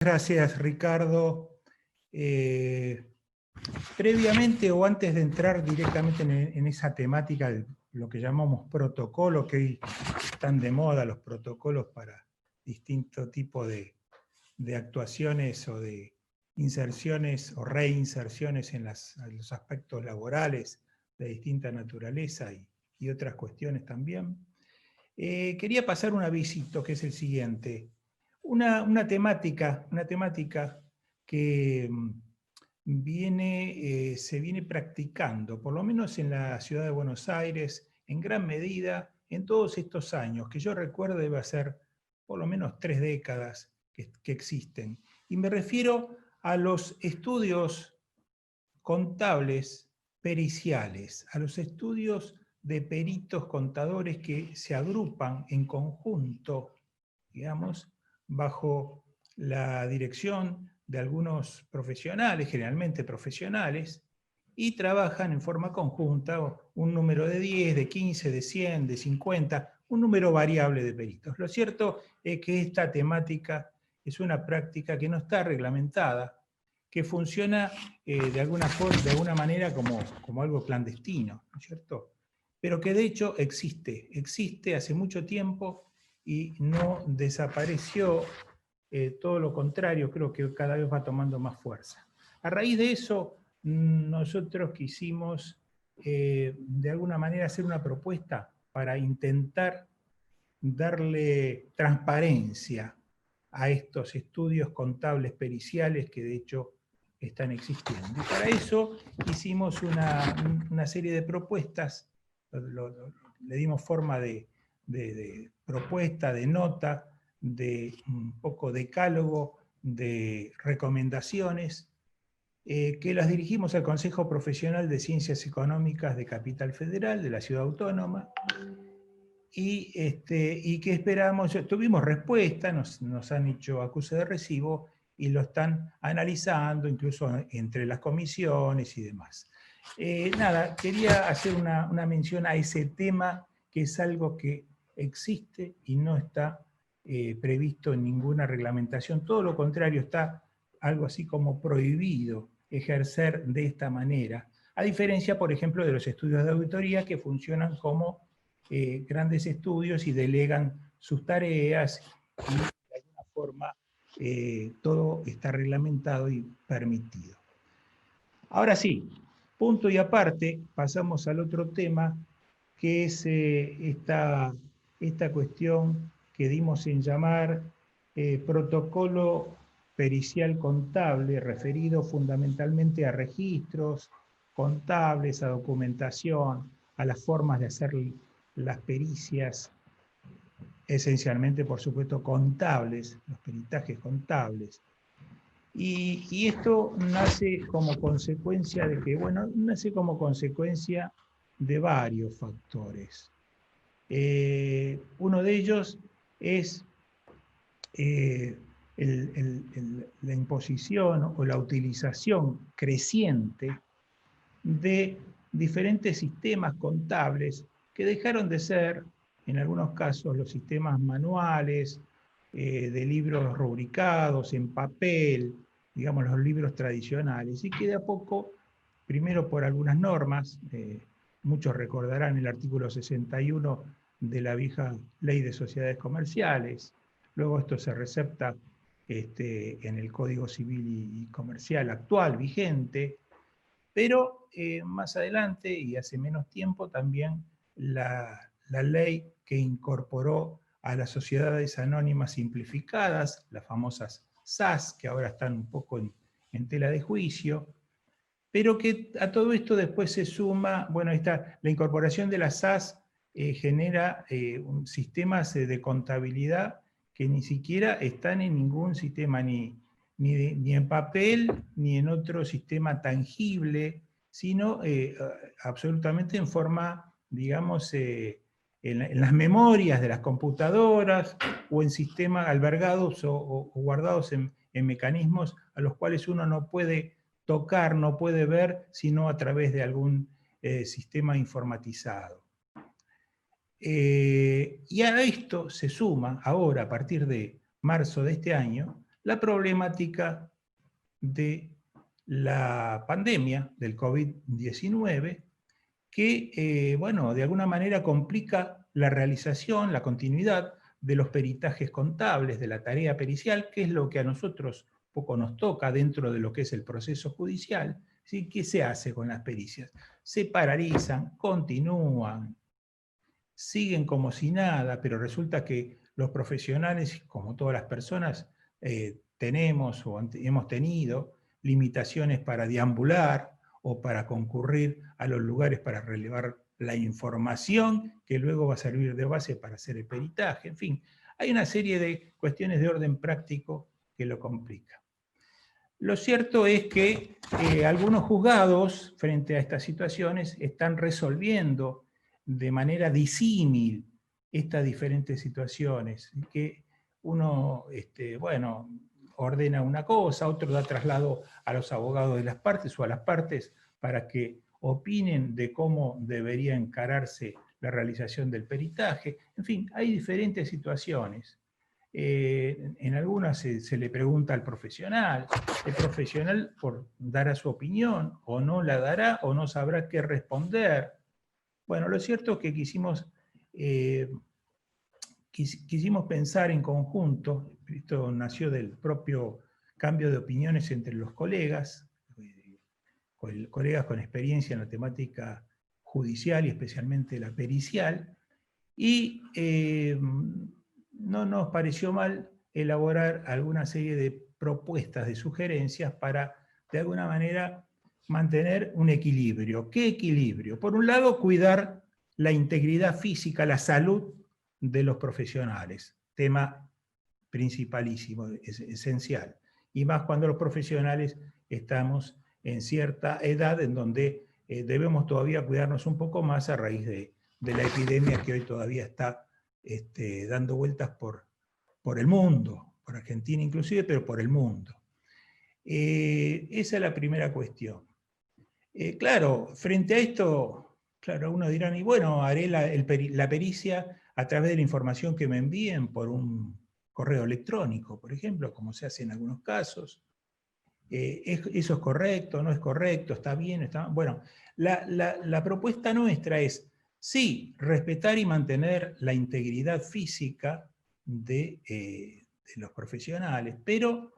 Gracias, Ricardo. Previamente o antes de entrar directamente en esa temática de lo que llamamos protocolo, que hoy están de moda los protocolos para distintos tipos de actuaciones o de inserciones o reinserciones en los aspectos laborales de distinta naturaleza y otras cuestiones también. Quería pasar un avisito, que es el siguiente. Una temática que se viene practicando, por lo menos en la ciudad de Buenos Aires, en gran medida, en todos estos años, que yo recuerdo debe ser por lo menos 3 décadas que existen. Y me refiero a los estudios contables periciales, a los estudios de peritos contadores que se agrupan en conjunto, digamos, bajo la dirección de algunos profesionales, generalmente profesionales, y trabajan en forma conjunta, un número de 10, de 15, de 100, de 50, un número variable de peritos. Lo cierto es que esta temática es una práctica que no está reglamentada, que funciona de alguna manera como algo clandestino, ¿no es cierto? Pero que de hecho existe hace mucho tiempo y no desapareció, todo lo contrario, creo que cada vez va tomando más fuerza. A raíz de eso, nosotros quisimos de alguna manera hacer una propuesta para intentar darle transparencia a estos estudios contables periciales que de hecho están existiendo. Y para eso hicimos una serie de propuestas, le dimos forma de propuesta, de nota, de un poco decálogo, de recomendaciones, que las dirigimos al Consejo Profesional de Ciencias Económicas de Capital Federal, de la Ciudad Autónoma, y que esperamos, tuvimos respuesta, nos han hecho acuse de recibo y lo están analizando incluso entre las comisiones y demás. Nada, quería hacer una mención a ese tema, que es algo que existe y no está previsto en ninguna reglamentación. Todo lo contrario, está algo así como prohibido ejercer de esta manera, a diferencia, por ejemplo, de los estudios de auditoría, que funcionan como grandes estudios y delegan sus tareas, y de alguna forma todo está reglamentado y permitido. Ahora sí, punto y aparte, pasamos al otro tema, que es esta cuestión que dimos en llamar protocolo pericial contable, referido fundamentalmente a registros contables, a documentación, a las formas de hacer las pericias, esencialmente, por supuesto, contables, los peritajes contables. Y esto nace como consecuencia de que, bueno, nace como consecuencia de varios factores. Uno de ellos es la imposición o la utilización creciente de diferentes sistemas contables que dejaron de ser, en algunos casos, los sistemas manuales, de libros rubricados en papel, digamos los libros tradicionales, y que de a poco, primero por algunas normas, muchos recordarán el artículo 61 de la vieja Ley de Sociedades Comerciales, luego esto se recepta en el Código Civil y Comercial actual, vigente, pero más adelante, y hace menos tiempo, también la ley que incorporó a las sociedades anónimas simplificadas, las famosas SAS, que ahora están un poco en tela de juicio, pero que a todo esto después se suma, bueno, la incorporación de las SAS genera sistemas de contabilidad que ni siquiera están en ningún sistema, ni en papel, ni en otro sistema tangible, sino absolutamente en forma, digamos, en las memorias de las computadoras o en sistemas albergados o guardados en mecanismos a los cuales uno no puede tocar, no puede ver, sino a través de algún sistema informatizado. Y a esto se suma ahora, a partir de marzo de este año, la problemática de la pandemia del COVID-19, que, bueno, de alguna manera complica la realización, la continuidad de los peritajes contables, de la tarea pericial, que es lo que a nosotros poco nos toca dentro de lo que es el proceso judicial. ¿Sí? ¿Qué se hace con las pericias? Se paralizan, continúan, siguen como si nada, pero resulta que los profesionales, como todas las personas, tenemos o hemos tenido limitaciones para deambular o para concurrir a los lugares para relevar la información que luego va a servir de base para hacer el peritaje. En fin, hay una serie de cuestiones de orden práctico que lo complican. Lo cierto es que algunos juzgados, frente a estas situaciones, están resolviendo de manera disímil estas diferentes situaciones, que uno, bueno, ordena una cosa, otro da traslado a los abogados de las partes o a las partes para que opinen de cómo debería encararse la realización del peritaje. En fin, hay diferentes situaciones. En algunas se le pregunta al profesional, el profesional dará su opinión, o no la dará, o no sabrá qué responder. Bueno, lo cierto es que quisimos pensar en conjunto, esto nació del propio cambio de opiniones entre los colegas con experiencia en la temática judicial y especialmente la pericial, y no nos pareció mal elaborar alguna serie de propuestas, de sugerencias para, de alguna manera, mantener un equilibrio. ¿Qué equilibrio? Por un lado, cuidar la integridad física, la salud de los profesionales, tema principalísimo, esencial. Y más cuando los profesionales estamos en cierta edad en donde debemos todavía cuidarnos un poco más a raíz de la epidemia que hoy todavía está dando vueltas por el mundo, por Argentina inclusive, pero por el mundo. Esa es la primera cuestión. Claro, frente a esto, claro, uno dirá, y bueno, haré la pericia a través de la información que me envíen por un correo electrónico, por ejemplo, como se hace en algunos casos. ¿Eso es correcto? ¿No es correcto? ¿Está bien? ¿Está mal? Bueno, la propuesta nuestra es, sí, respetar y mantener la integridad física de los profesionales, pero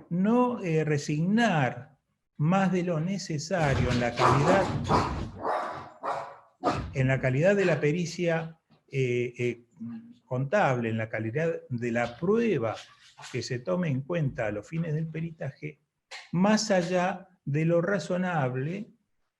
no resignar más de lo necesario en la calidad de la pericia contable, en la calidad de la prueba que se tome en cuenta a los fines del peritaje, más allá de lo razonable,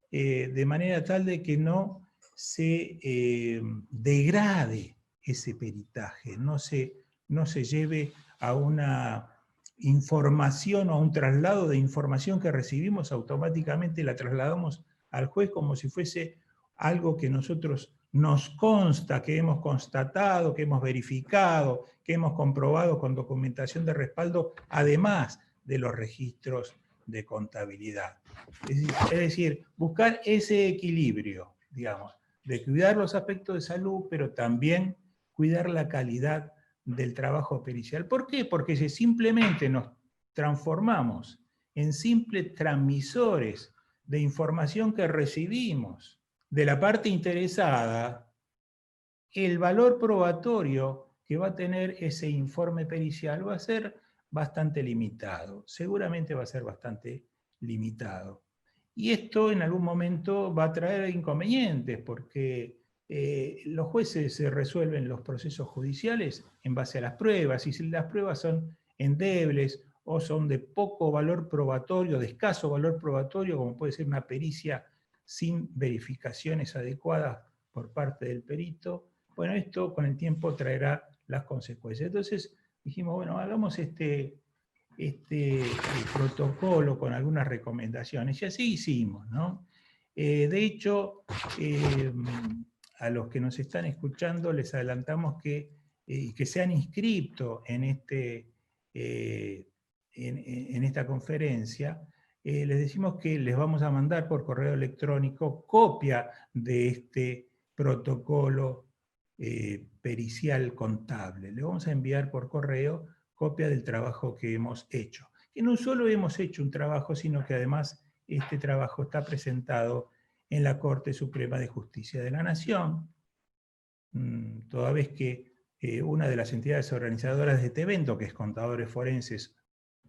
de manera tal de que no se degrade ese peritaje, no se lleve a una información o a un traslado de información que recibimos, automáticamente la trasladamos al juez como si fuese algo que nosotros nos consta, que hemos constatado, que hemos verificado, que hemos comprobado con documentación de respaldo, además de los registros de contabilidad. Es decir, buscar ese equilibrio, digamos, de cuidar los aspectos de salud, pero también cuidar la calidad del trabajo pericial. ¿Por qué? Porque si simplemente nos transformamos en simples transmisores de información que recibimos de la parte interesada, el valor probatorio que va a tener ese informe pericial va a ser bastante limitado, seguramente va a ser bastante limitado. Y esto en algún momento va a traer inconvenientes, porque los jueces resuelven los procesos judiciales en base a las pruebas, y si las pruebas son endebles o son de poco valor probatorio, de escaso valor probatorio, como puede ser una pericia sin verificaciones adecuadas por parte del perito, bueno, esto con el tiempo traerá las consecuencias. Entonces dijimos, bueno, hagamos este protocolo con algunas recomendaciones, y así hicimos, ¿no? De hecho, a los que nos están escuchando les adelantamos que se han inscrito en esta conferencia, les decimos que les vamos a mandar por correo electrónico copia de este protocolo pericial contable. Le vamos a enviar por correo copia del trabajo que hemos hecho. Que no solo hemos hecho un trabajo, sino que además este trabajo está presentado en la Corte Suprema de Justicia de la Nación, toda vez que una de las entidades organizadoras de este evento, que es Contadores Forenses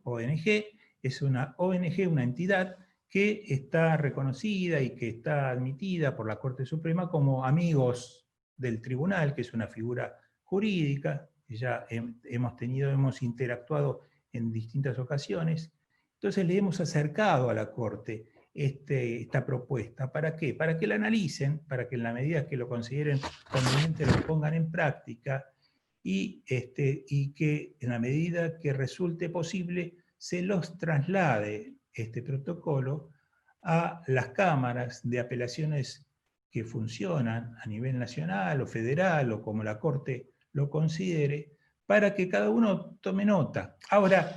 ONG, es una ONG, una entidad que está reconocida y que está admitida por la Corte Suprema como amigos del tribunal, que es una figura jurídica, que ya hemos interactuado en distintas ocasiones. Entonces le hemos acercado a la Corte esta propuesta. ¿Para qué? Para que la analicen, para que en la medida que lo consideren conveniente lo pongan en práctica y que en la medida que resulte posible se los traslade este protocolo a las cámaras de apelaciones que funcionan a nivel nacional o federal o como la Corte lo considere, para que cada uno tome nota. Ahora,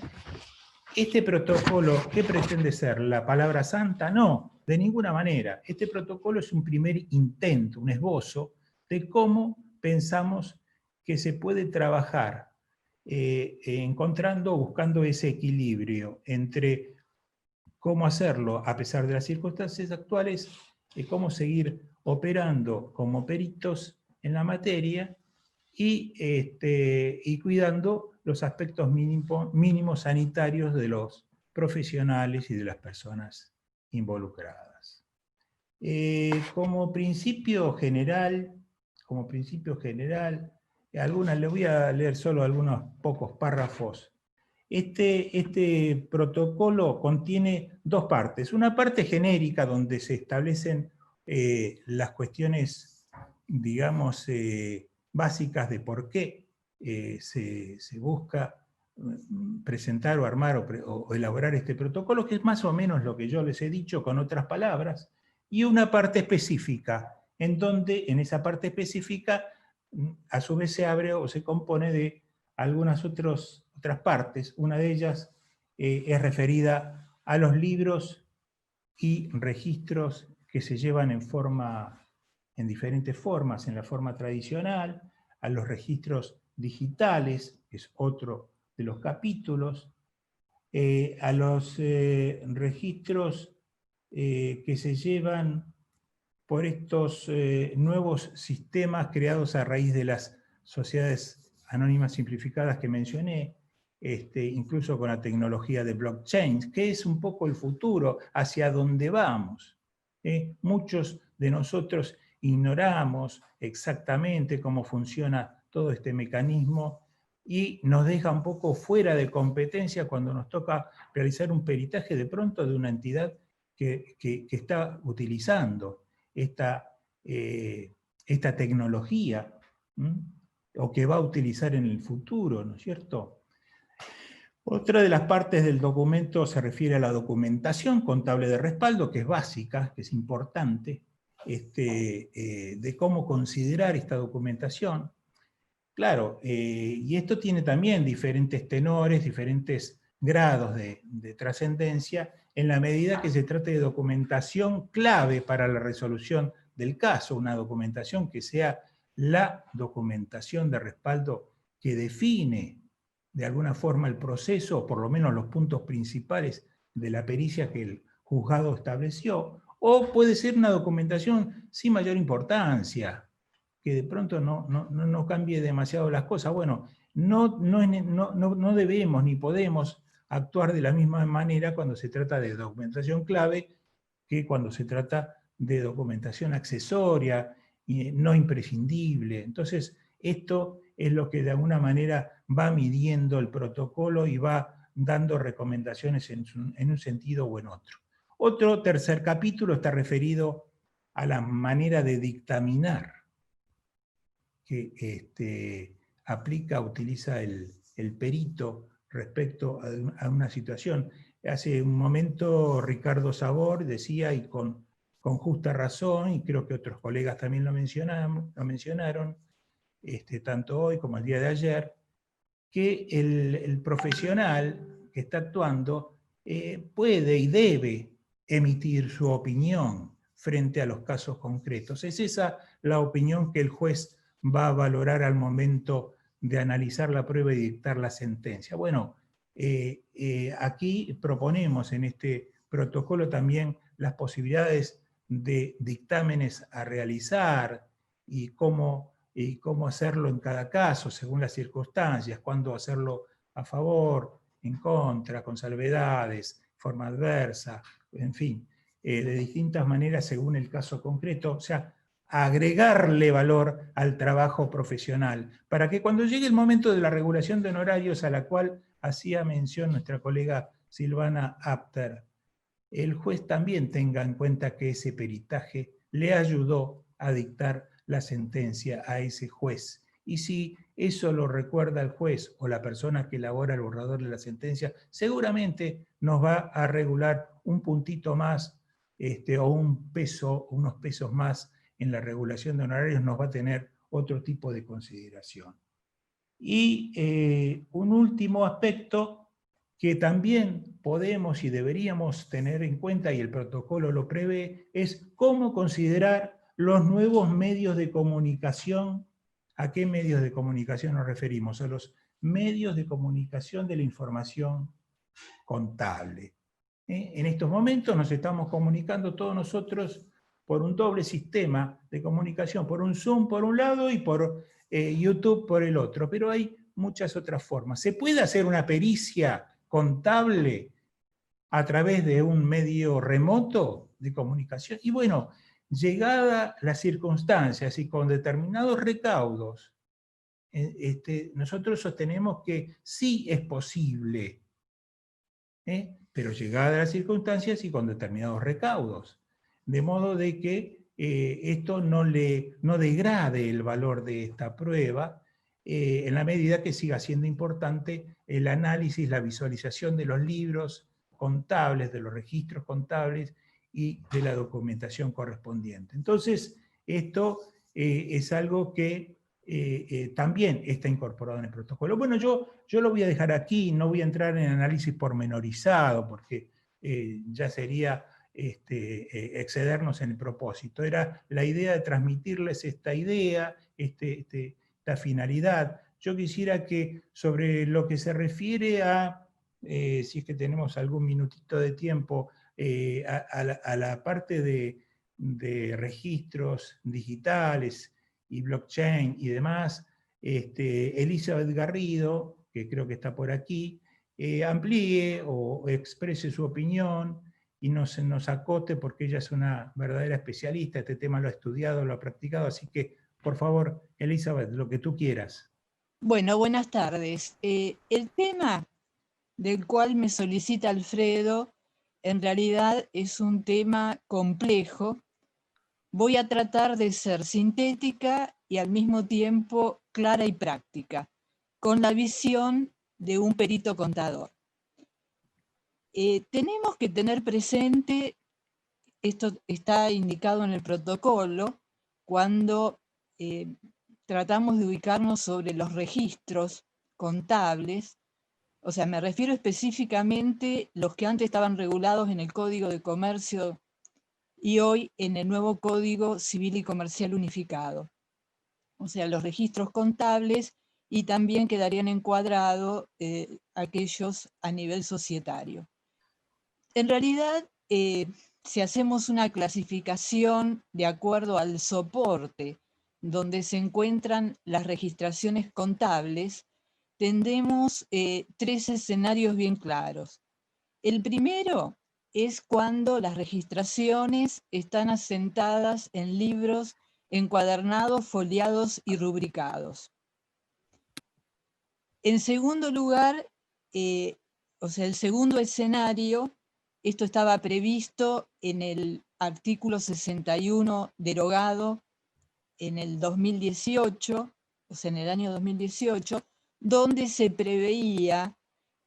¿este protocolo qué pretende ser? ¿La palabra santa? No, de ninguna manera. Este protocolo es un primer intento, un esbozo de cómo pensamos que se puede trabajar buscando ese equilibrio entre cómo hacerlo a pesar de las circunstancias actuales y cómo seguir operando como peritos en la materia y cuidando los aspectos mínimos sanitarios de los profesionales y de las personas involucradas. Como principio general, le voy a leer solo algunos pocos párrafos. Este protocolo contiene dos partes. Una parte genérica donde se establecen las cuestiones, digamos, básicas de por qué se busca presentar o armar o elaborar este protocolo, que es más o menos lo que yo les he dicho con otras palabras, y una parte específica, en donde en esa parte específica a su vez se abre o se compone de algunas otras partes. Una de ellas es referida a los libros y registros que se llevan en diferentes formas, en la forma tradicional, a los registros digitales, que es otro de los capítulos, a los registros que se llevan por estos nuevos sistemas creados a raíz de las sociedades anónimas simplificadas que mencioné, incluso con la tecnología de blockchain, que es un poco el futuro, hacia dónde vamos. Muchos de nosotros ignoramos exactamente cómo funciona todo este mecanismo y nos deja un poco fuera de competencia cuando nos toca realizar un peritaje de pronto de una entidad que está utilizando esta tecnología, o que va a utilizar en el futuro, ¿no es cierto? Otra de las partes del documento se refiere a la documentación contable de respaldo, que es básica, que es importante, de cómo considerar esta documentación. Claro, y esto tiene también diferentes tenores, diferentes grados de trascendencia, en la medida que se trate de documentación clave para la resolución del caso, una documentación que sea la documentación de respaldo que define de alguna forma el proceso, o por lo menos los puntos principales de la pericia que el juzgado estableció, o puede ser una documentación sin mayor importancia, que de pronto no cambie demasiado las cosas. Bueno, no debemos ni podemos actuar de la misma manera cuando se trata de documentación clave que cuando se trata de documentación accesoria y no imprescindible. Entonces, esto es lo que de alguna manera va midiendo el protocolo y va dando recomendaciones en un sentido o en otro. Otro tercer capítulo está referido a la manera de dictaminar que utiliza el perito respecto a una situación. Hace un momento Ricardo Sabor decía, y con justa razón, y creo que otros colegas también lo mencionaron, tanto hoy como el día de ayer, que el profesional que está actuando puede y debe emitir su opinión frente a los casos concretos. Es esa la opinión que el juez va a valorar al momento de analizar la prueba y dictar la sentencia. Bueno, aquí proponemos en este protocolo también las posibilidades de dictámenes a realizar y cómo hacerlo en cada caso, según las circunstancias, cuándo hacerlo a favor, en contra, con salvedades, forma adversa, en fin, de distintas maneras según el caso concreto. O sea, agregarle valor al trabajo profesional, para que cuando llegue el momento de la regulación de honorarios, a la cual hacía mención nuestra colega Silvana Apter, el juez también tenga en cuenta que ese peritaje le ayudó a dictar la sentencia a ese juez. Y si eso lo recuerda el juez o la persona que elabora el borrador de la sentencia, seguramente nos va a regular un puntito más o unos pesos más en la regulación de honorarios, nos va a tener otro tipo de consideración. Y un último aspecto que también podemos y deberíamos tener en cuenta, y el protocolo lo prevé, es cómo considerar los nuevos medios de comunicación. ¿A qué medios de comunicación nos referimos? A los medios de comunicación de la información contable. En estos momentos nos estamos comunicando todos nosotros por un doble sistema de comunicación, por un Zoom por un lado y por YouTube por el otro, pero hay muchas otras formas. ¿Se puede hacer una pericia contable a través de un medio remoto de comunicación? Y bueno, llegada las circunstancias y con determinados recaudos, nosotros sostenemos que sí es posible, pero llegadas las circunstancias y con determinados recaudos. De modo de que esto no degrade el valor de esta prueba, en la medida que siga siendo importante el análisis, la visualización de los libros contables, de los registros contables y de la documentación correspondiente. Entonces, esto es algo que también está incorporado en el protocolo. Bueno, yo lo voy a dejar aquí, no voy a entrar en análisis pormenorizado, porque ya sería excedernos en el propósito. Era la idea de transmitirles esta idea, esta finalidad. Yo quisiera que sobre lo que se refiere a, si es que tenemos algún minutito de tiempo, a la parte de registros digitales y blockchain y demás, Elizabeth Garrido, que creo que está por aquí, amplíe o exprese su opinión y nos acote, porque ella es una verdadera especialista, este tema lo ha estudiado, lo ha practicado, así que, por favor, Elizabeth, lo que tú quieras. Bueno, buenas tardes. El tema del cual me solicita Alfredo en realidad es un tema complejo. Voy a tratar de ser sintética y al mismo tiempo clara y práctica, con la visión de un perito contador. Tenemos que tener presente, esto está indicado en el protocolo, cuando tratamos de ubicarnos sobre los registros contables, o sea, me refiero específicamente los que antes estaban regulados en el Código de Comercio y hoy en el nuevo Código Civil y Comercial Unificado. O sea, los registros contables, y también quedarían encuadrados aquellos a nivel societario. En realidad, si hacemos una clasificación de acuerdo al soporte donde se encuentran las registraciones contables, tendremos tres escenarios bien claros. El primero es cuando las registraciones están asentadas en libros encuadernados, foliados y rubricados. En segundo lugar, o sea, el segundo escenario, esto estaba previsto en el artículo 61 derogado en el 2018, o sea, en el año 2018, donde se preveía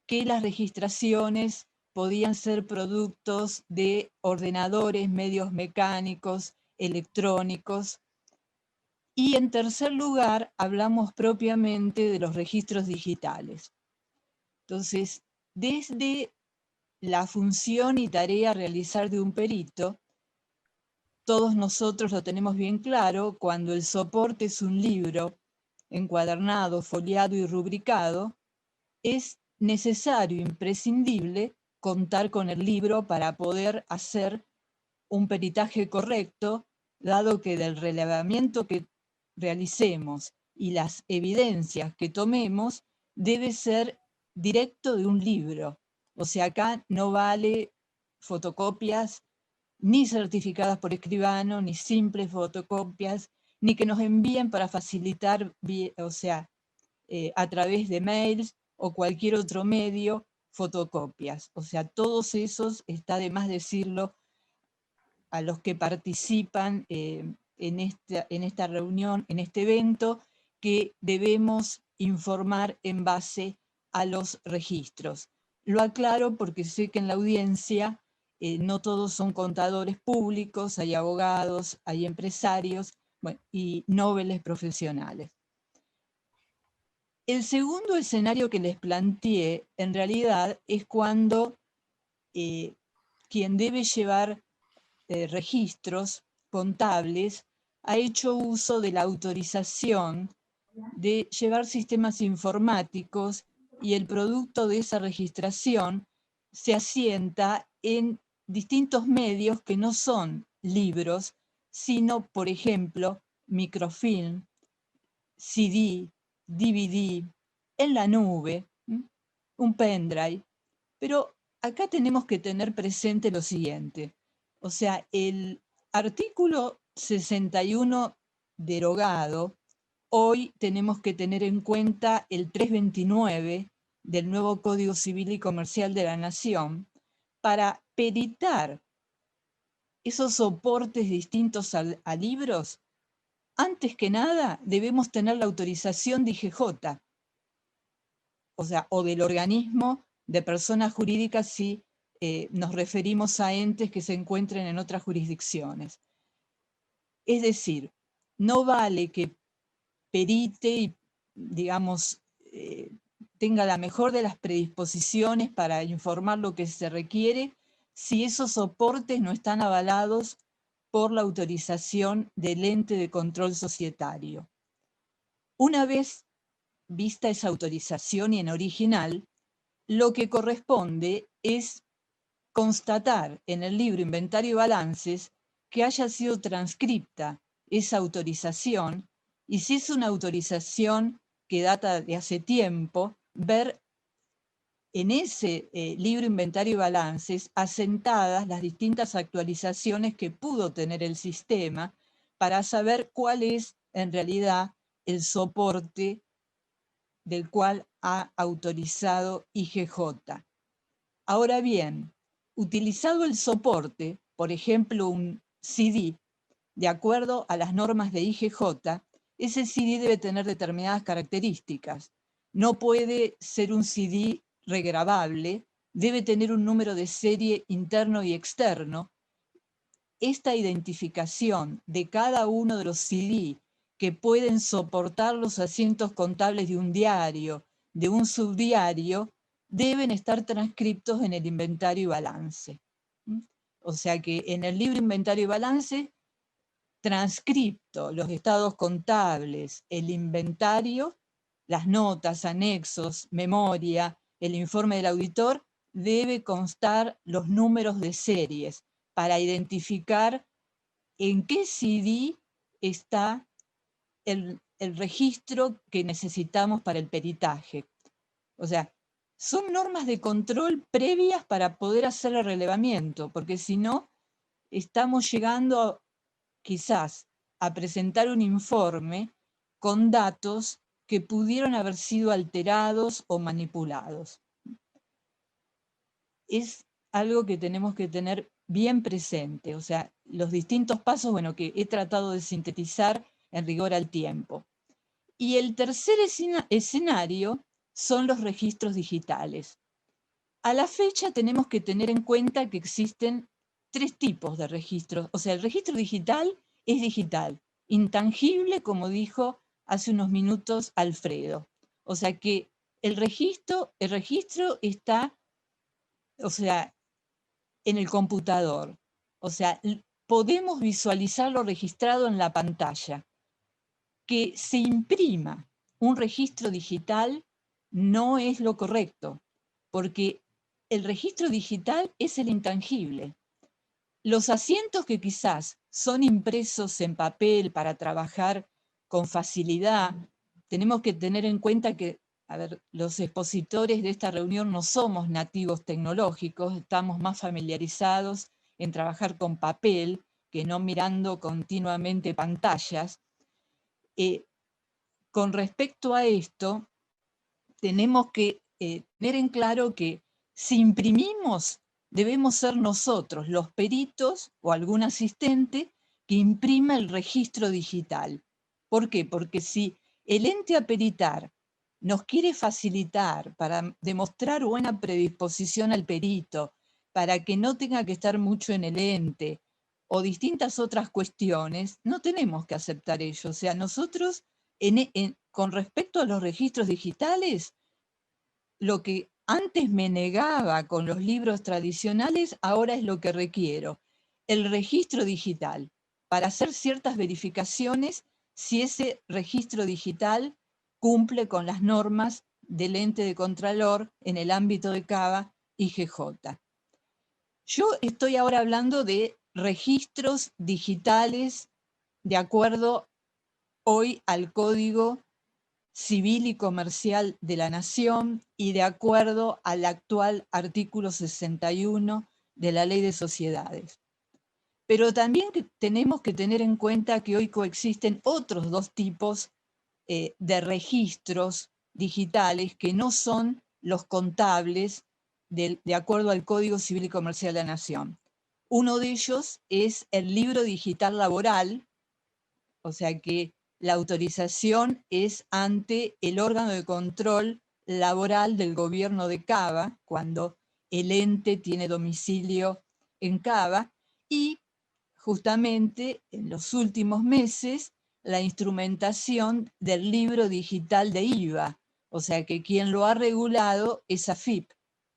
que las registraciones podían ser productos de ordenadores, medios mecánicos, electrónicos. Y en tercer lugar, hablamos propiamente de los registros digitales. Entonces, desde la función y tarea a realizar de un perito, todos nosotros lo tenemos bien claro, cuando el soporte es un libro, encuadernado, foliado y rubricado, es necesario, imprescindible, contar con el libro para poder hacer un peritaje correcto, dado que del relevamiento que realicemos y las evidencias que tomemos debe ser directo de un libro. O sea, acá no vale fotocopias ni certificadas por escribano, ni simples fotocopias, ni que nos envíen para facilitar, o sea, a través de mails o cualquier otro medio, fotocopias. O sea, todos esos, está de más decirlo, a los que participan en esta reunión, en este evento, que debemos informar en base a los registros. Lo aclaro porque sé que en la audiencia no todos son contadores públicos, hay abogados, hay empresarios, bueno, y nobles profesionales. El segundo escenario que les planteé, en realidad, es cuando quien debe llevar registros contables ha hecho uso de la autorización de llevar sistemas informáticos y el producto de esa registración se asienta en distintos medios que no son libros, sino, por ejemplo, microfilm, CD, DVD, en la nube, un pendrive. Pero acá tenemos que tener presente lo siguiente. O sea, el artículo 61 derogado, hoy tenemos que tener en cuenta el 329 del nuevo Código Civil y Comercial de la Nación para peritar esos soportes distintos a libros. Antes que nada, debemos tener la autorización de IGJ, o sea, o del organismo de personas jurídicas si nos referimos a entes que se encuentren en otras jurisdicciones. Es decir, no vale que perite y, digamos, tenga la mejor de las predisposiciones para informar lo que se requiere si esos soportes no están avalados por la autorización del ente de control societario. Una vez vista esa autorización y en original, lo que corresponde es constatar en el libro Inventario y Balances que haya sido transcripta esa autorización y si es una autorización que data de hace tiempo, ver en ese libro Inventario y Balances asentadas las distintas actualizaciones que pudo tener el sistema para saber cuál es en realidad el soporte del cual ha autorizado IGJ. Ahora bien, utilizado el soporte, por ejemplo un CD, de acuerdo a las normas de IGJ, ese CD debe tener determinadas características. No puede ser un CD regrabable, debe tener un número de serie interno y externo. Esta identificación de cada uno de los CD que pueden soportar los asientos contables de un diario, de un subdiario, deben estar transcriptos en el inventario y balance. O sea que en el libro Inventario y Balance, transcripto los estados contables, el inventario, las notas, anexos, memoria, el informe del auditor, debe constar los números de series para identificar en qué CD está el registro que necesitamos para el peritaje. O sea, son normas de control previas para poder hacer el relevamiento, porque si no, estamos llegando quizás a presentar un informe con datos que pudieron haber sido alterados o manipulados. Es algo que tenemos que tener bien presente, o sea, los distintos pasos, bueno, que he tratado de sintetizar en rigor al tiempo. Y el tercer escenario son los registros digitales. A la fecha tenemos que tener en cuenta que existen tres tipos de registros. O sea, el registro digital es digital, intangible, como dijo hace unos minutos Alfredo. O sea que el registro está, o sea, en el computador. O sea, podemos visualizar lo registrado en la pantalla. Que se imprima un registro digital no es lo correcto, porque el registro digital es el intangible. Los asientos que quizás son impresos en papel para trabajar con facilidad, tenemos que tener en cuenta que, a ver, los expositores de esta reunión no somos nativos tecnológicos, estamos más familiarizados en trabajar con papel que no mirando continuamente pantallas. Con respecto a esto, tenemos que tener en claro que si imprimimos, debemos ser nosotros, los peritos o algún asistente que imprima el registro digital. ¿Por qué? Porque si el ente a peritar nos quiere facilitar para demostrar buena predisposición al perito, para que no tenga que estar mucho en el ente o distintas otras cuestiones, no tenemos que aceptar ello. O sea, nosotros, con respecto a los registros digitales, lo que antes me negaba con los libros tradicionales, ahora es lo que requiero. El registro digital, para hacer ciertas verificaciones si ese registro digital cumple con las normas del ente de Contralor en el ámbito de CABA y GJ. Yo estoy ahora hablando de registros digitales de acuerdo hoy al Código Civil y Comercial de la Nación y de acuerdo al actual artículo 61 de la Ley de Sociedades. Pero también tenemos que tener en cuenta que hoy coexisten otros dos tipos de registros digitales que no son los contables de acuerdo al Código Civil y Comercial de la Nación. Uno de ellos es el libro digital laboral, o sea que la autorización es ante el órgano de control laboral del gobierno de Cava, cuando el ente tiene domicilio en Cava, y justamente en los últimos meses la instrumentación del libro digital de IVA, o sea que quien lo ha regulado es AFIP,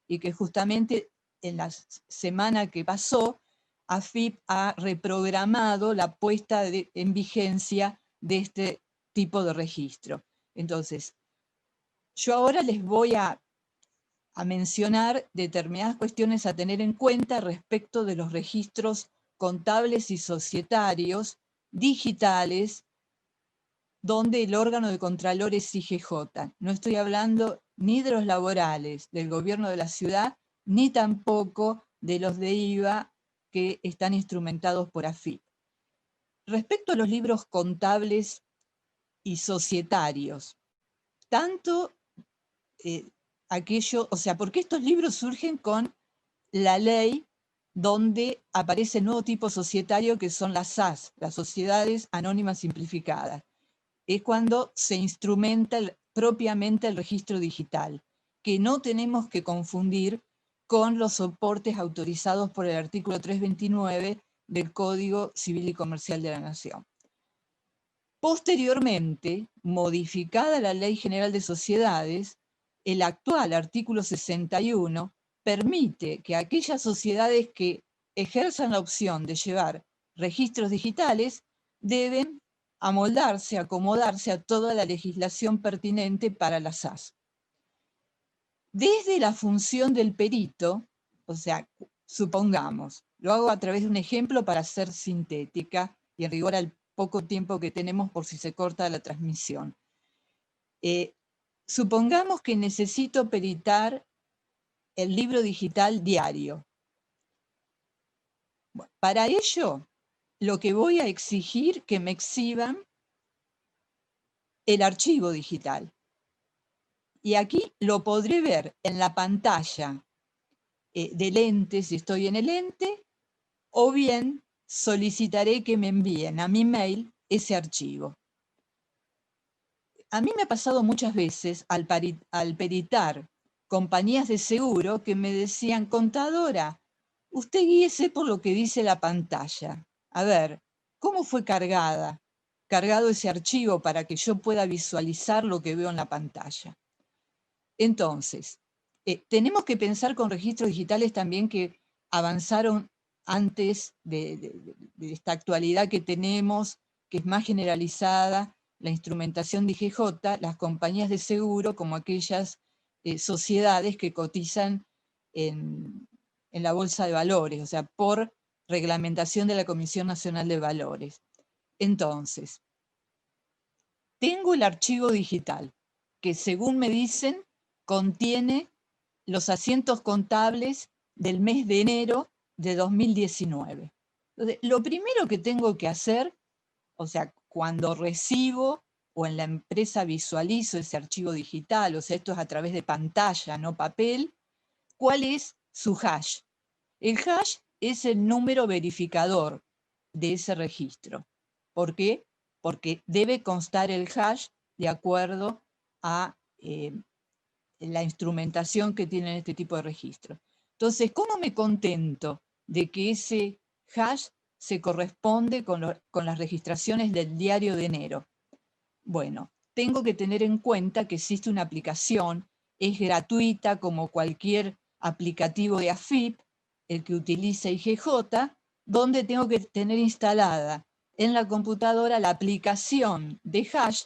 y que justamente en la semana que pasó, AFIP ha reprogramado la puesta en vigencia de este tipo de registro. Entonces, yo ahora les voy a mencionar determinadas cuestiones a tener en cuenta respecto de los registros contables y societarios digitales, donde el órgano de Contralor es IGJ. No estoy hablando ni de los laborales del gobierno de la ciudad, ni tampoco de los de IVA que están instrumentados por AFIP. Respecto a los libros contables y societarios, tanto aquello, o sea, porque estos libros surgen con la ley donde aparece el nuevo tipo societario que son las SAS, las Sociedades Anónimas Simplificadas. Es cuando se instrumenta propiamente el registro digital, que no tenemos que confundir con los soportes autorizados por el artículo 329 del Código Civil y Comercial de la Nación. Posteriormente, modificada la Ley General de Sociedades, el actual artículo 61 permite que aquellas sociedades que ejerzan la opción de llevar registros digitales deben amoldarse, acomodarse a toda la legislación pertinente para las SAS. Desde la función del perito, o sea, supongamos, lo hago a través de un ejemplo para ser sintética y en rigor al poco tiempo que tenemos por si se corta la transmisión. Supongamos que necesito peritar el libro digital diario. Bueno, para ello, lo que voy a exigir que me exhiban el archivo digital. Y aquí lo podré ver en la pantalla del ente, si estoy en el ente, o bien solicitaré que me envíen a mi mail ese archivo. A mí me ha pasado muchas veces al peritar compañías de seguro que me decían, contadora, usted guíese por lo que dice la pantalla. A ver, ¿cómo fue cargado ese archivo para que yo pueda visualizar lo que veo en la pantalla? Entonces, tenemos que pensar con registros digitales también que avanzaron antes de esta actualidad que tenemos, que es más generalizada, la instrumentación de IGJ, las compañías de seguro como aquellas sociedades que cotizan en la Bolsa de Valores, o sea, por reglamentación de la Comisión Nacional de Valores. Entonces, tengo el archivo digital, que según me dicen, contiene los asientos contables del mes de enero de 2019. Entonces, lo primero que tengo que hacer, o sea, cuando recibo o en la empresa visualizo ese archivo digital, o sea, esto es a través de pantalla, no papel, ¿cuál es su hash? El hash es el número verificador de ese registro. ¿Por qué? Porque debe constar el hash de acuerdo a la instrumentación que tienen este tipo de registro. Entonces, ¿cómo me contento de que ese hash se corresponde con las registraciones del diario de enero? Bueno, tengo que tener en cuenta que existe una aplicación, es gratuita como cualquier aplicativo de AFIP, el que utiliza IGJ, donde tengo que tener instalada en la computadora la aplicación de hash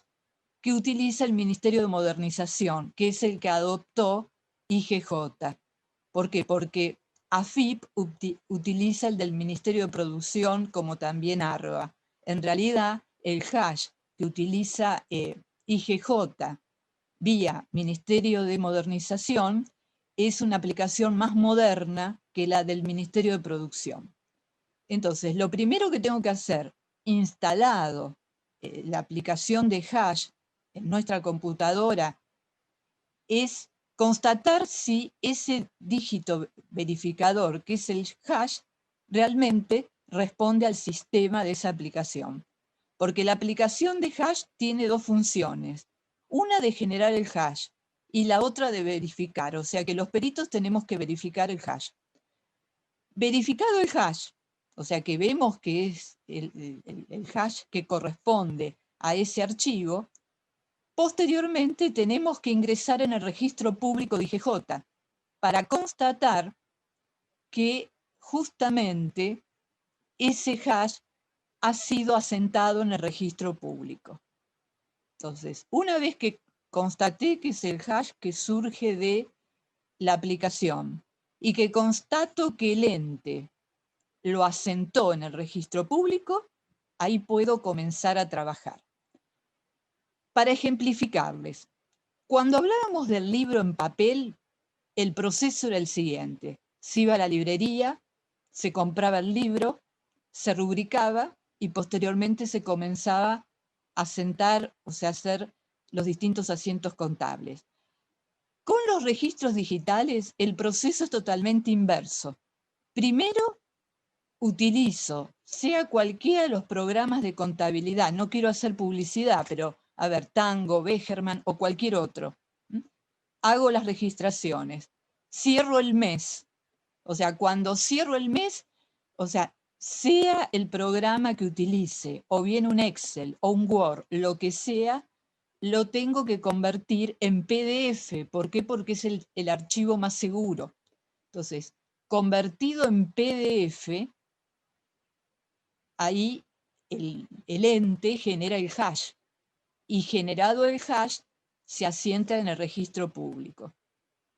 que utiliza el Ministerio de Modernización, que es el que adoptó IGJ. ¿Por qué? Porque AFIP utiliza el del Ministerio de Producción como también ARBA. En realidad, el hash que utiliza IGJ vía Ministerio de Modernización es una aplicación más moderna que la del Ministerio de Producción. Entonces, lo primero que tengo que hacer, instalado la aplicación de hash en nuestra computadora, es constatar si ese dígito verificador, que es el hash, realmente responde al sistema de esa aplicación. Porque la aplicación de hash tiene dos funciones. Una de generar el hash y la otra de verificar. O sea que los peritos tenemos que verificar el hash. Verificado el hash, o sea que vemos que es el hash que corresponde a ese archivo, posteriormente tenemos que ingresar en el registro público de IGJ para constatar que justamente ese hash ha sido asentado en el registro público. Entonces, una vez que constaté que es el hash que surge de la aplicación y que constato que el ente lo asentó en el registro público, ahí puedo comenzar a trabajar. Para ejemplificarles, cuando hablábamos del libro en papel, el proceso era el siguiente. Se iba a la librería, se compraba el libro, se rubricaba y posteriormente se comenzaba a sentar, o sea, a hacer los distintos asientos contables. Con los registros digitales, el proceso es totalmente inverso. Primero, utilizo, sea cualquiera de los programas de contabilidad, no quiero hacer publicidad, pero a ver, Tango, Begerman o cualquier otro. Hago las registraciones, cierro el mes. O sea, cuando cierro el mes, o sea, sea el programa que utilice, o bien un Excel o un Word, lo que sea, lo tengo que convertir en PDF. ¿Por qué? Porque es el archivo más seguro. Entonces, convertido en PDF, ahí el ente genera el hash y generado el hash se asienta en el registro público.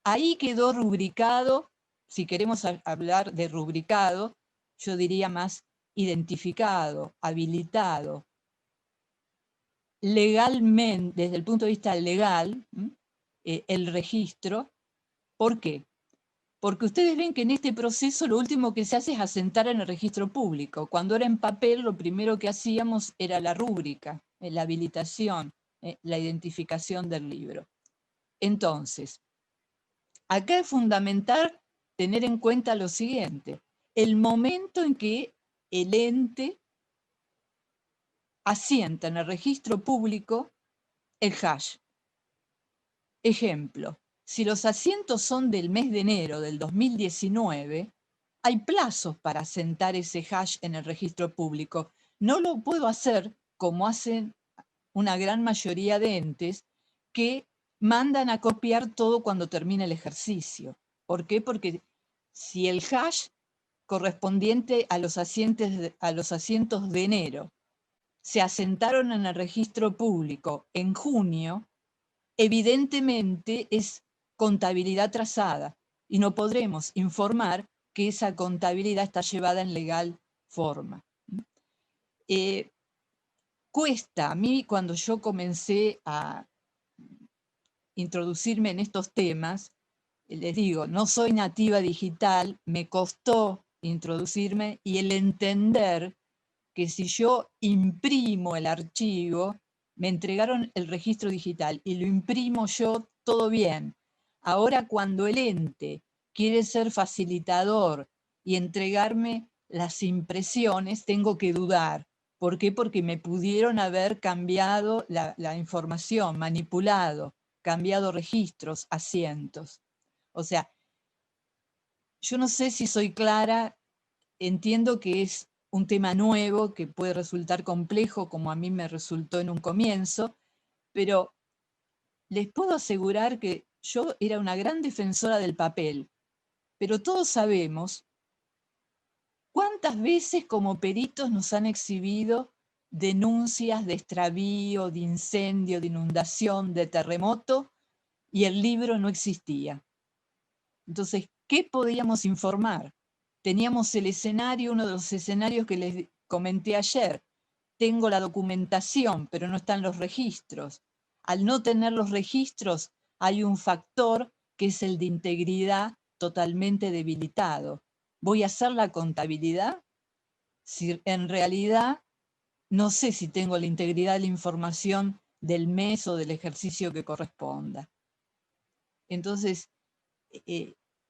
Ahí quedó rubricado, si queremos hablar de rubricado, yo diría más identificado, habilitado, legalmente, desde el punto de vista legal, el registro. ¿Por qué? Porque ustedes ven que en este proceso lo último que se hace es asentar en el registro público. Cuando era en papel, lo primero que hacíamos era la rúbrica, la habilitación, la identificación del libro. Entonces, acá es fundamental tener en cuenta lo siguiente: el momento en que el ente asienta en el registro público el hash. Ejemplo, si los asientos son del mes de enero del 2019, hay plazos para asentar ese hash en el registro público. No lo puedo hacer como hacen una gran mayoría de entes que mandan a copiar todo cuando termina el ejercicio. ¿Por qué? Porque si el hash correspondiente a los asientos de enero se asentaron en el registro público en junio, evidentemente es contabilidad trazada y no podremos informar que esa contabilidad está llevada en legal forma. Cuesta, a mí cuando yo comencé a introducirme en estos temas, les digo, no soy nativa digital, me costó introducirme y el entender que si yo imprimo el archivo, me entregaron el registro digital y lo imprimo yo, todo bien. Ahora cuando el ente quiere ser facilitador y entregarme las impresiones, tengo que dudar. ¿Por qué? Porque me pudieron haber cambiado la información, manipulado, cambiado registros, asientos. O sea, yo no sé si soy clara, entiendo que es un tema nuevo que puede resultar complejo, como a mí me resultó en un comienzo, pero les puedo asegurar que yo era una gran defensora del papel, pero todos sabemos cuántas veces como peritos nos han exhibido denuncias de extravío, de incendio, de inundación, de terremoto, y el libro no existía. Entonces, ¿qué podíamos informar? Teníamos el escenario, uno de los escenarios que les comenté ayer. Tengo la documentación, pero no están los registros. Al no tener los registros, hay un factor que es el de integridad totalmente debilitado. ¿Voy a hacer la contabilidad? Si en realidad no sé si tengo la integridad de la información del mes o del ejercicio que corresponda. Entonces,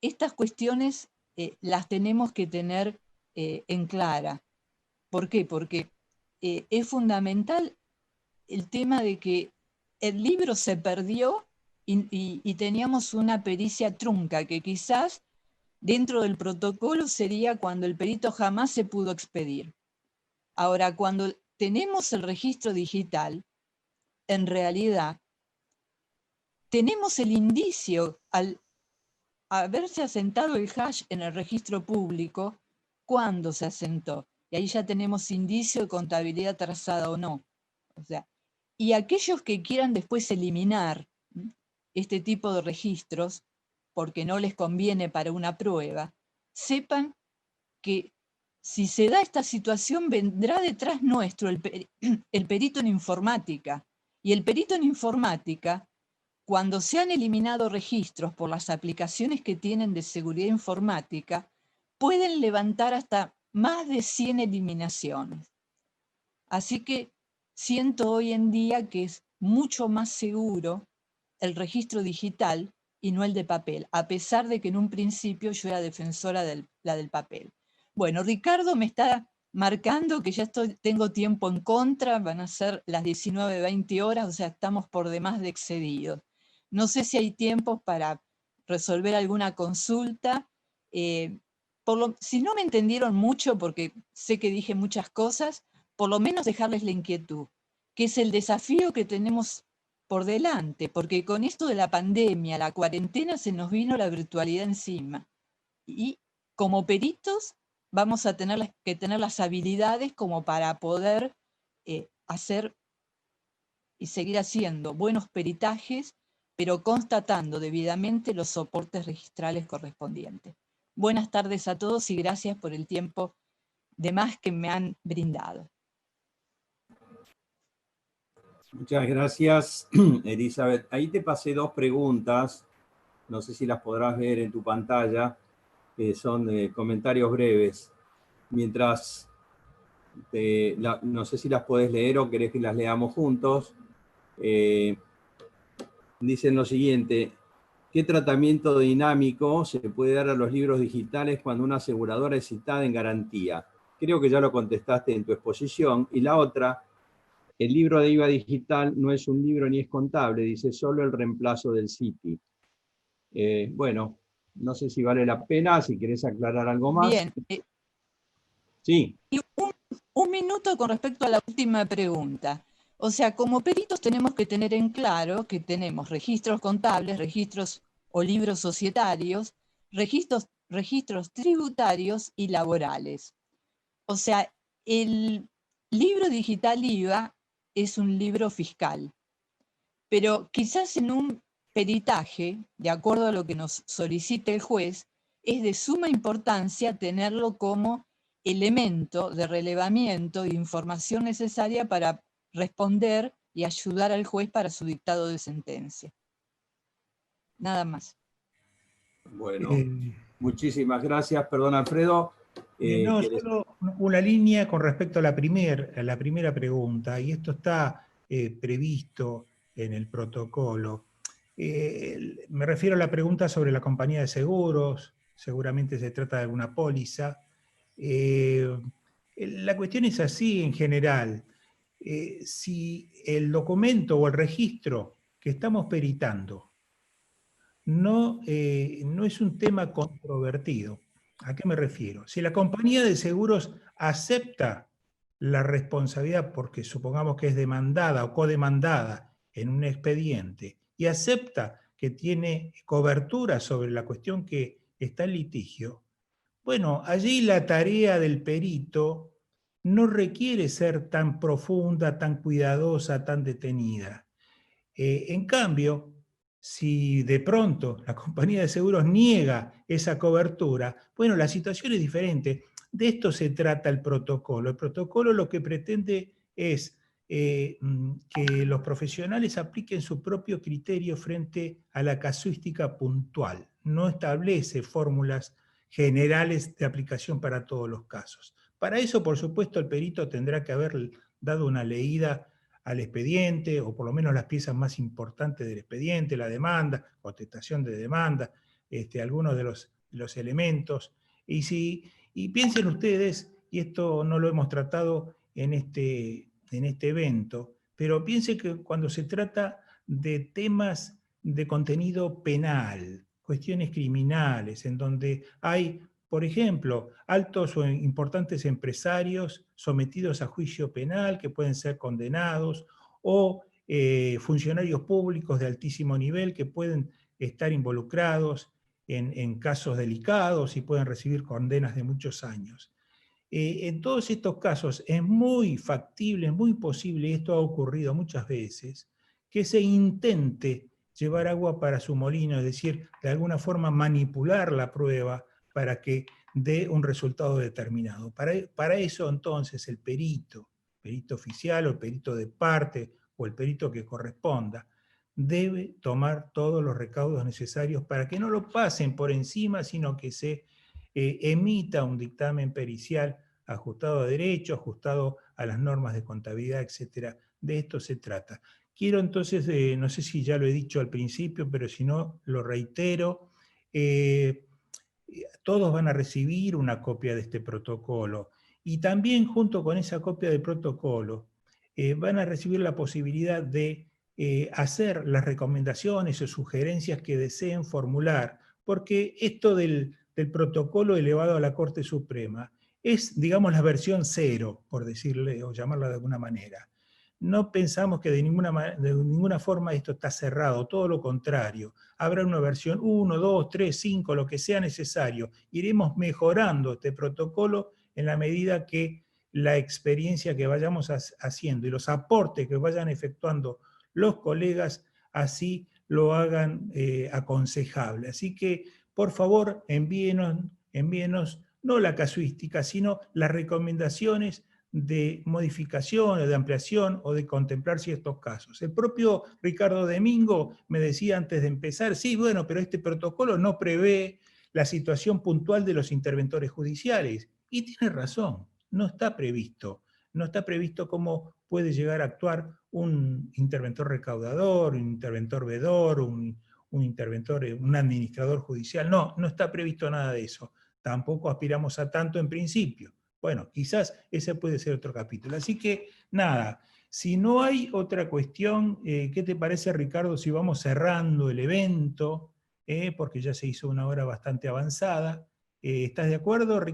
estas cuestiones las tenemos que tener en clara. ¿Por qué? Porque es fundamental el tema de que el libro se perdió y teníamos una pericia trunca que quizás dentro del protocolo sería cuando el perito jamás se pudo expedir. Ahora, cuando tenemos el registro digital, en realidad tenemos el indicio al haberse asentado el hash en el registro público, ¿cuándo se asentó? Y ahí ya tenemos indicio de contabilidad trazada o no. O sea, y aquellos que quieran después eliminar este tipo de registros, porque no les conviene para una prueba, sepan que si se da esta situación, vendrá detrás nuestro el perito en informática. Y el perito en informática, cuando se han eliminado registros por las aplicaciones que tienen de seguridad informática, pueden levantar hasta más de 100 eliminaciones. Así que siento hoy en día que es mucho más seguro el registro digital y no el de papel, a pesar de que en un principio yo era defensora de la del papel. Bueno, Ricardo me está marcando que ya tengo tiempo en contra, van a ser las 19:20 horas, o sea, estamos por demás de excedidos. No sé si hay tiempo para resolver alguna consulta. Si no me entendieron mucho, porque sé que dije muchas cosas, por lo menos dejarles la inquietud, que es el desafío que tenemos por delante, porque con esto de la pandemia, la cuarentena, se nos vino la virtualidad encima. Y como peritos vamos a tener que tener las habilidades como para poder hacer y seguir haciendo buenos peritajes, pero constatando debidamente los soportes registrales correspondientes. Buenas tardes a todos y gracias por el tiempo de más que me han brindado. Muchas gracias, Elizabeth. Ahí te pasé dos preguntas, no sé si las podrás ver en tu pantalla, que son comentarios breves. Mientras, no sé si las podés leer o querés que las leamos juntos. Dicen lo siguiente: ¿qué tratamiento dinámico se puede dar a los libros digitales cuando una aseguradora es citada en garantía? Creo que ya lo contestaste en tu exposición. Y la otra: el libro de IVA digital no es un libro ni es contable, dice solo el reemplazo del CITI. Bueno, no sé si vale la pena, si querés aclarar algo más. Bien. Sí. Y un minuto con respecto a la última pregunta. O sea, como peritos tenemos que tener en claro que tenemos registros contables, registros o libros societarios, registros tributarios y laborales. O sea, Libro digital IVA es un libro fiscal, pero quizás en un peritaje, de acuerdo a lo que nos solicite el juez, es de suma importancia tenerlo como elemento de relevamiento de información necesaria para responder y ayudar al juez para su dictado de sentencia. Nada más. Bueno, muchísimas gracias. Perdón, Alfredo. No, solo una línea con respecto a la primera pregunta, y esto está previsto en el protocolo. Me refiero a la pregunta sobre la compañía de seguros, seguramente se trata de alguna póliza. La cuestión es así en general. Si el documento o el registro que estamos peritando no es un tema controvertido. ¿A qué me refiero? Si la compañía de seguros acepta la responsabilidad porque supongamos que es demandada o codemandada en un expediente y acepta que tiene cobertura sobre la cuestión que está en litigio, bueno, allí la tarea del perito no requiere ser tan profunda, tan cuidadosa, tan detenida. En cambio, si de pronto la compañía de seguros niega esa cobertura, bueno, la situación es diferente. De esto se trata el protocolo. El protocolo lo que pretende es que los profesionales apliquen su propio criterio frente a la casuística puntual. No establece fórmulas generales de aplicación para todos los casos. Para eso, por supuesto, el perito tendrá que haber dado una leída al expediente, o por lo menos las piezas más importantes del expediente, la demanda, contestación de demanda, algunos de los elementos. Y piensen ustedes, y esto no lo hemos tratado en este evento, pero piensen que cuando se trata de temas de contenido penal, cuestiones criminales, en donde hay, por ejemplo, altos o importantes empresarios sometidos a juicio penal que pueden ser condenados, o funcionarios públicos de altísimo nivel que pueden estar involucrados en casos delicados y pueden recibir condenas de muchos años. En todos estos casos es muy factible, es muy posible, y esto ha ocurrido muchas veces, que se intente llevar agua para su molino, es decir, de alguna forma manipular la prueba para que dé un resultado determinado. Para eso entonces el perito oficial o el perito de parte o el perito que corresponda, debe tomar todos los recaudos necesarios para que no lo pasen por encima, sino que se emita un dictamen pericial ajustado a derecho, ajustado a las normas de contabilidad, etc. De esto se trata. Quiero entonces, no sé si ya lo he dicho al principio, pero si no, lo reitero, todos van a recibir una copia de este protocolo y también junto con esa copia del protocolo van a recibir la posibilidad de hacer las recomendaciones o sugerencias que deseen formular, porque esto del protocolo elevado a la Corte Suprema es, digamos, la versión 0, por decirle o llamarla de alguna manera. No pensamos que de ninguna forma esto está cerrado, todo lo contrario. Habrá una versión 1, 2, 3, 5, lo que sea necesario. Iremos mejorando este protocolo en la medida que la experiencia que vayamos haciendo y los aportes que vayan efectuando los colegas así lo hagan aconsejable. Así que, por favor, envíenos no la casuística, sino las recomendaciones de modificación o de ampliación o de contemplar ciertos casos. El propio Ricardo Domingo me decía antes de empezar, sí, bueno, pero este protocolo no prevé la situación puntual de los interventores judiciales. Y tiene razón, no está previsto. No está previsto cómo puede llegar a actuar un interventor recaudador, un interventor vedor, un interventor, un administrador judicial. No, no está previsto nada de eso. Tampoco aspiramos a tanto en principio. Bueno, quizás ese puede ser otro capítulo. Así que, nada, si no hay otra cuestión, ¿qué te parece, Ricardo, si vamos cerrando el evento? Porque ya se hizo una hora bastante avanzada. ¿Estás de acuerdo, Ricardo?